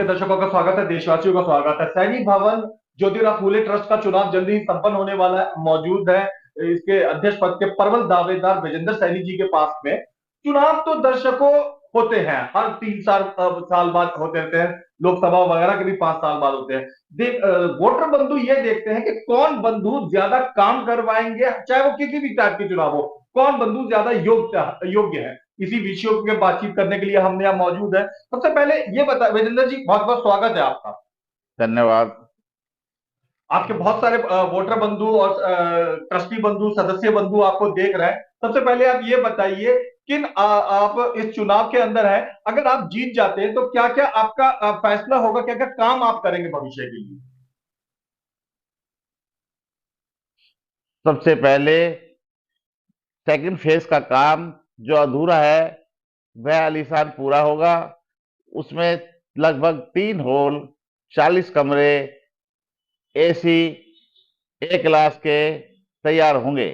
दर्शकों का स्वागत है, देशवासियों का स्वागत है। सैनिक भवन ज्योतिराव फूले ट्रस्ट का चुनाव जल्दी ही संपन्न होने वाला है। मौजूद है इसके अध्यक्ष पद के प्रबल दावेदार विजेंद्र सैनी जी के पास में। चुनाव तो दर्शकों होते हैं, हर 3 साल बाद होते रहते हैं। लोकसभा वगैरह के भी 5 साल बाद होते हैं। वोटर बंधु ये देखते हैं कि कौन बंधु ज्यादा काम करवाएंगे, चाहे वो किसी भी टाइप के चुनाव हो, कौन बंधु ज्यादा योग्य है। इसी विषयों के बातचीत करने के लिए हमने यहाँ मौजूद है। सबसे पहले ये बता विजेंद्र जी, बहुत बहुत स्वागत है आपका। धन्यवाद। आपके बहुत सारे वोटर बंधु और ट्रस्टी बंधु, सदस्य बंधु आपको देख रहे हैं। सबसे पहले आप ये बताइए, आप इस चुनाव के अंदर हैं, अगर आप जीत जाते हैं तो क्या क्या आपका फैसला होगा, क्या क्या काम आप करेंगे भविष्य के लिए। सबसे पहले सेकंड फेज का काम जो अधूरा है वह आलीशान पूरा होगा। उसमें लगभग 3 हॉल, 40 कमरे, एसी, एक क्लास के तैयार होंगे।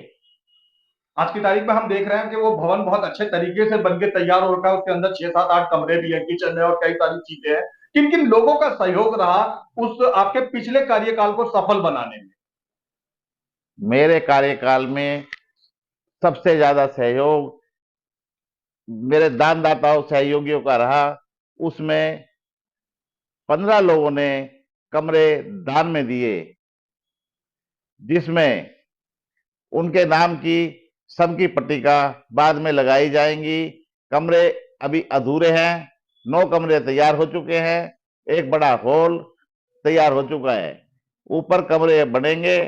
आज की तारीख में हम देख रहे हैं कि वो भवन बहुत अच्छे तरीके से बनके तैयार हो रखा है। उसके अंदर 6 7 8 कमरे भी है, किचन है और कई सारी चीजें हैं। किन किन लोगों का सहयोग रहा उस आपके पिछले कार्यकाल को सफल बनाने में। मेरे कार्यकाल में सबसे ज्यादा सहयोग मेरे दानदाताओं सहयोगियों का रहा। उसमें 15 लोगों ने कमरे दान में दिए, जिसमें उनके नाम की सबकी पट्टिका बाद में लगाई जाएंगी। कमरे अभी अधूरे हैं। 9 कमरे तैयार हो चुके हैं। एक बड़ा हॉल तैयार हो चुका है। ऊपर कमरे बनेंगे,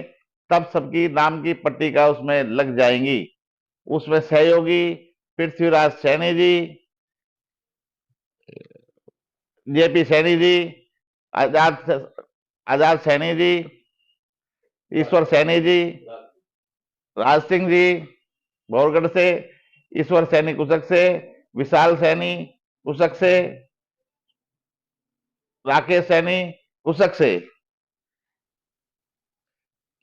तब सबकी नाम की पट्टिका उसमें लग जाएंगी। उसमें सहयोगी पृथ्वीराज सैनी जी, जेपी सैनी जी, आजाद आजाद सैनी जी, ईश्वर सैनी जी, राज सिंह जी भौरगढ़ से, ईश्वर सैनी कुशक से, विशाल सैनी कुशक से, राकेश सैनी कुशक से।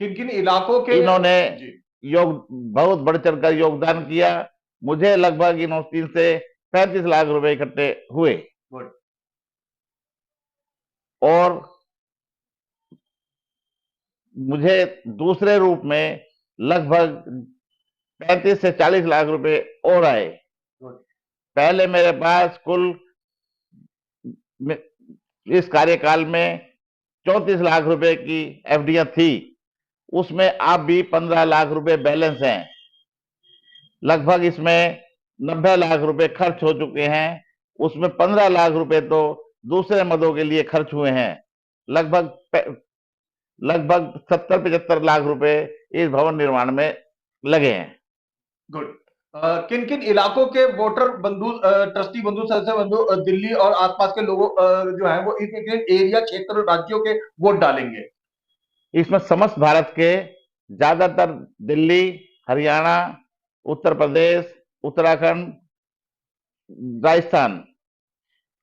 किन किन इलाकों के इन्होंने जी योग बहुत बढ़ चढ़कर योगदान किया। मुझे लगभग इन 3 से 35 लाख रुपए इकट्ठे हुए। गुड। और मुझे दूसरे रूप में लगभग 35 से 40 लाख रुपए और आए। गुड। पहले मेरे पास कुल इस कार्यकाल में 34 लाख रुपए की एफडीआर थी। उसमें अब भी 15 लाख रुपए बैलेंस हैं। लगभग इसमें 90 लाख रुपए खर्च हो चुके हैं। उसमें 15 लाख रुपए तो दूसरे मदों के लिए खर्च हुए हैं। लगभग लगभग 70-75 लाख रुपए इस भवन निर्माण में लगे हैं। गुड। किन किन इलाकों के वोटर बंधु, ट्रस्टी बंधु, सदस्य बंधु दिल्ली और आसपास के लोगों जो है वो इस एरिया, क्षेत्र और राज्यों के वोट डालेंगे। इसमें समस्त भारत के ज्यादातर दिल्ली, हरियाणा, उत्तर प्रदेश, उत्तराखंड, राजस्थान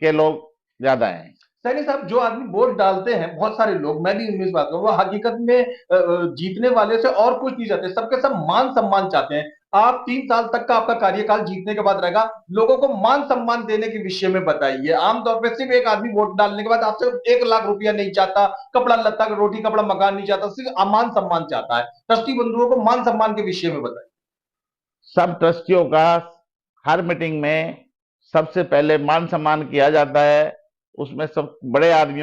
के लोग ज्यादा हैं। सैनी साहब, जो आदमी वोट डालते हैं, बहुत सारे लोग, मैं भी उनमें से बात करूं, वो हकीकत में जीतने वाले से और कुछ नहीं चाहते, सबके सब मान सम्मान चाहते हैं। आप 3 साल तक का आपका कार्यकाल जीतने के बाद रहेगा, लोगों को मान सम्मान देने के विषय में बताइए। आमतौर पर सिर्फ एक आदमी वोट डालने के बाद आपसे 1 लाख रुपया नहीं चाहता, कपड़ा लत्ता, रोटी कपड़ा मकान नहीं चाहता, सिर्फ मान सम्मान चाहता है। ट्रस्टी बंधुओं को मान सम्मान के विषय में बताइए। सब ट्रस्टियों का हर मीटिंग में सबसे पहले मान सम्मान किया जाता है। उसमें सब बड़े आदमी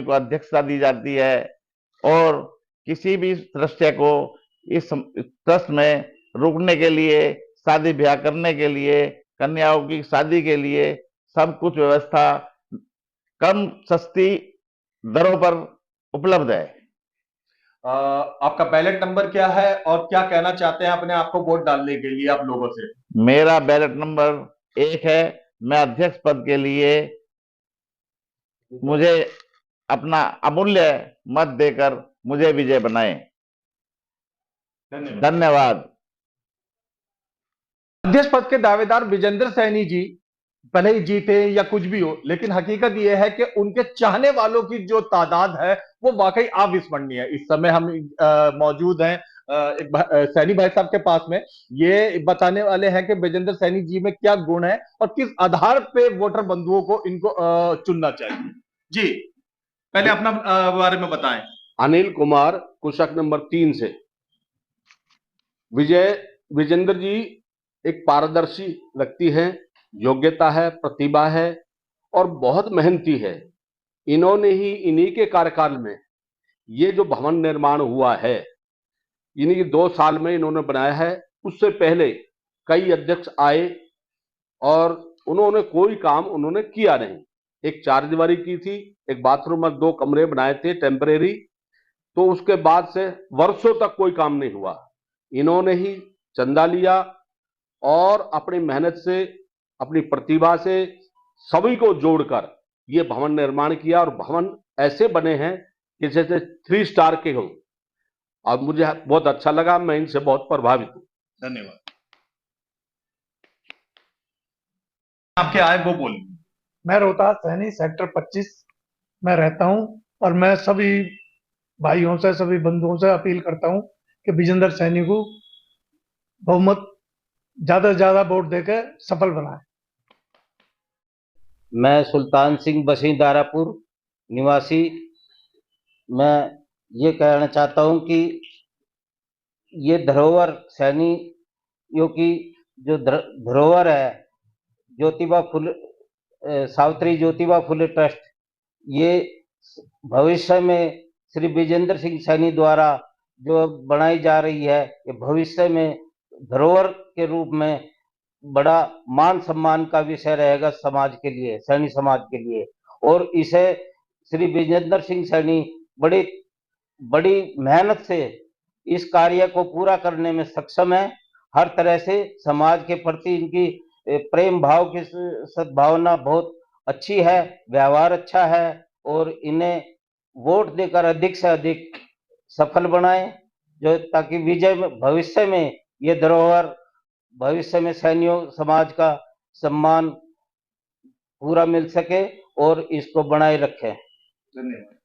को अध्यक्षता दी जाती है। और किसी भी सदस्य को इस ट्रस्ट में रुकने के लिए, शादी ब्याह करने के लिए, कन्याओं की शादी के लिए सब कुछ व्यवस्था कम सस्ती दरों पर उपलब्ध है। आपका बैलेट नंबर क्या है और क्या कहना चाहते हैं अपने आप को वोट डालने के लिए आप लोगों से। मेरा बैलेट नंबर 1 है। मैं अध्यक्ष पद के लिए मुझे अपना अमूल्य मत देकर मुझे विजय बनाएं। धन्यवाद। अध्यक्ष पद के दावेदार विजेंद्र सैनी जी भले ही जीते या कुछ भी हो, लेकिन हकीकत यह है कि उनके चाहने वालों की जो तादाद है वो वाकई अविस्मरणीय है। इस समय हम मौजूद हैं सैनी भाई साहब के पास में, ये बताने वाले हैं कि विजेंद्र सैनी जी में क्या गुण है और किस आधार पे वोटर बंधुओं को इनको चुनना चाहिए। जी, पहले अपना बारे में बताएं। अनिल कुमार, कुशक नंबर 3 से। विजेंद्र जी एक पारदर्शी व्यक्ति हैं, योग्यता है, प्रतिभा है और बहुत मेहनती है। इन्होंने ही, इन्हीं के कार्यकाल में ये जो भवन निर्माण हुआ है, इन्हीं 2 साल में इन्होंने बनाया है। उससे पहले कई अध्यक्ष आए और उन्होंने कोई काम उन्होंने किया नहीं। एक 4 दीवारी की थी, एक बाथरूम और 2 कमरे बनाए थे टेम्परेरी, तो उसके बाद से वर्षों तक कोई काम नहीं हुआ। इन्होंने ही चंदा लिया और अपनी मेहनत से, अपनी प्रतिभा से सभी को जोड़कर ये भवन निर्माण किया और भवन ऐसे बने हैं कि जैसे 3 स्टार के हों। और मुझे बहुत अच्छा लगा, मैं इनसे बहुत प्रभावित हूं। धन्यवाद। आपके आए वो बोलिए। मैं रोहतास सैनी सेक्टर 25 में रहता हूं और मैं सभी भाइयों से, सभी बंधुओं से अपील करता हूं कि विजेंद्र सैनी को बहुमत ज्यादा से ज्यादा वोट देकर सफल बनाए। मैं सुल्तान सिंह बसी दारापुर निवासी। मैं ये कहना चाहता हूं कि ये धरोहर सैनियों की जो धरोहर है, ज्योतिबा फुले, सावित्री ज्योतिबा फुले ट्रस्ट, ये भविष्य में श्री विजेंद्र सिंह सैनी द्वारा जो बनाई जा रही है, ये भविष्य में धरोहर के रूप में बड़ा मान सम्मान का विषय रहेगा समाज के लिए, सैनी समाज के लिए। और इसे श्री विजेंद्र सिंह सैनी बड़ी बड़ी मेहनत से इस कार्य को पूरा करने में सक्षम है। हर तरह से समाज के प्रति इनकी प्रेम भाव की सद्भावना बहुत अच्छी है, व्यवहार अच्छा है और इन्हें वोट देकर अधिक से अधिक सफल बनाएं, जो ताकि भविष्य में ये धरोहर, भविष्य में सैनियों समाज का सम्मान पूरा मिल सके और इसको बनाए रखें। धन्यवाद।